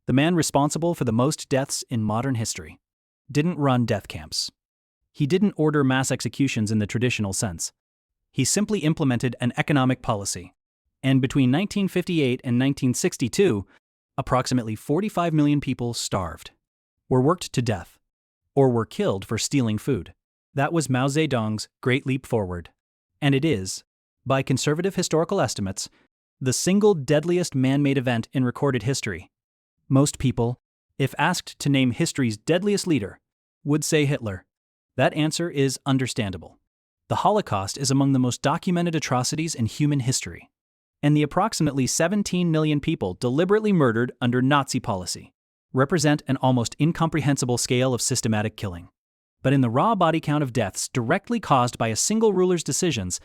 the man responsible for the most deaths in modern history, didn't run death camps. He didn't order mass executions in the traditional sense. He simply implemented an economic policy. And between 1958 and 1962, approximately 45 million people starved, were worked to death, or were killed for stealing food. That was Mao Zedong's Great Leap Forward. And it is, by conservative historical estimates, the single deadliest man-made event in recorded history. Most people, if asked to name history's deadliest leader, would say Hitler. That answer is understandable. The Holocaust is among the most documented atrocities in human history. And the approximately 17 million people deliberately murdered under Nazi policy represent an almost incomprehensible scale of systematic killing. But in the raw body count of deaths directly caused by a single ruler's decisions,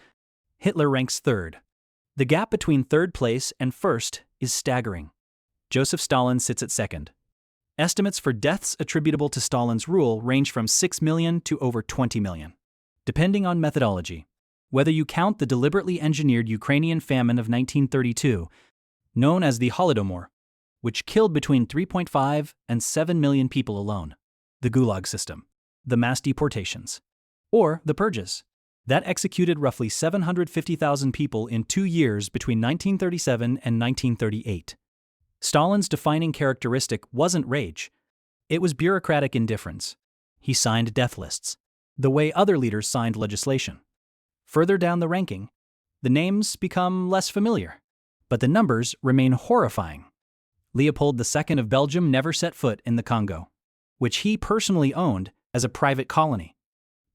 Hitler ranks third. The gap between third place and first is staggering. Joseph Stalin sits at second. Estimates for deaths attributable to Stalin's rule range from 6 million to over 20 million, depending on methodology. Whether you count the deliberately engineered Ukrainian famine of 1932, known as the Holodomor, which killed between 3.5 and 7 million people alone, the Gulag system, the mass deportations, or the purges, that executed roughly 750,000 people in 2 years between 1937 and 1938. Stalin's defining characteristic wasn't rage. It was bureaucratic indifference. He signed death lists, the way other leaders signed legislation. Further down the ranking, the names become less familiar, but the numbers remain horrifying. Leopold II of Belgium never set foot in the Congo, which he personally owned as a private colony.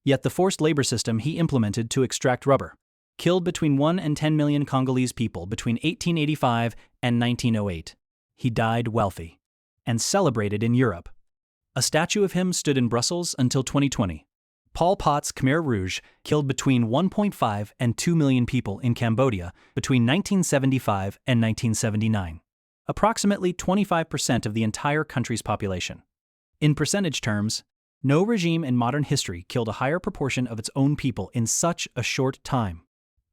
Yet the forced labor system he implemented to extract rubber killed between 1 and 10 million Congolese people between 1885 and 1908. He died wealthy and celebrated in Europe. A statue of him stood in Brussels until 2020. Pol Pot's Khmer Rouge killed between 1.5 and 2 million people in Cambodia between 1975 and 1979, approximately 25% of the entire country's population. In percentage terms, no regime in modern history killed a higher proportion of its own people in such a short time.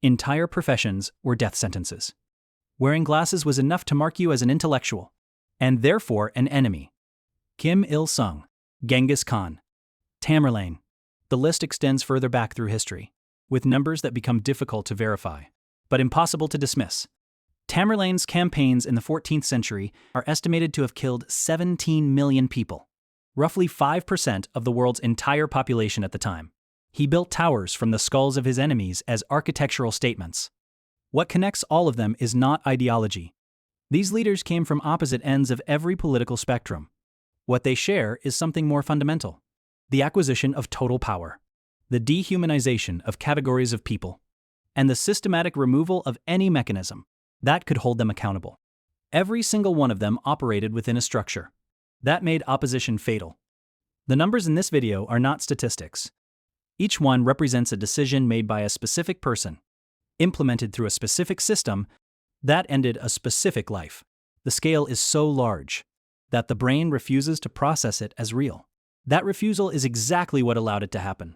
Entire professions were death sentences. Wearing glasses was enough to mark you as an intellectual, and therefore an enemy. Kim Il-sung, Genghis Khan, Tamerlane. The list extends further back through history, with numbers that become difficult to verify, but impossible to dismiss. Tamerlane's campaigns in the 14th century are estimated to have killed 17 million people, roughly 5% of the world's entire population at the time. He built towers from the skulls of his enemies as architectural statements. What connects all of them is not ideology. These leaders came from opposite ends of every political spectrum. What they share is something more fundamental: the acquisition of total power, the dehumanization of categories of people, and the systematic removal of any mechanism that could hold them accountable. Every single one of them operated within a structure that made opposition fatal. The numbers in this video are not statistics. Each one represents a decision made by a specific person, implemented through a specific system that ended a specific life. The scale is so large that the brain refuses to process it as real. That refusal is exactly what allowed it to happen.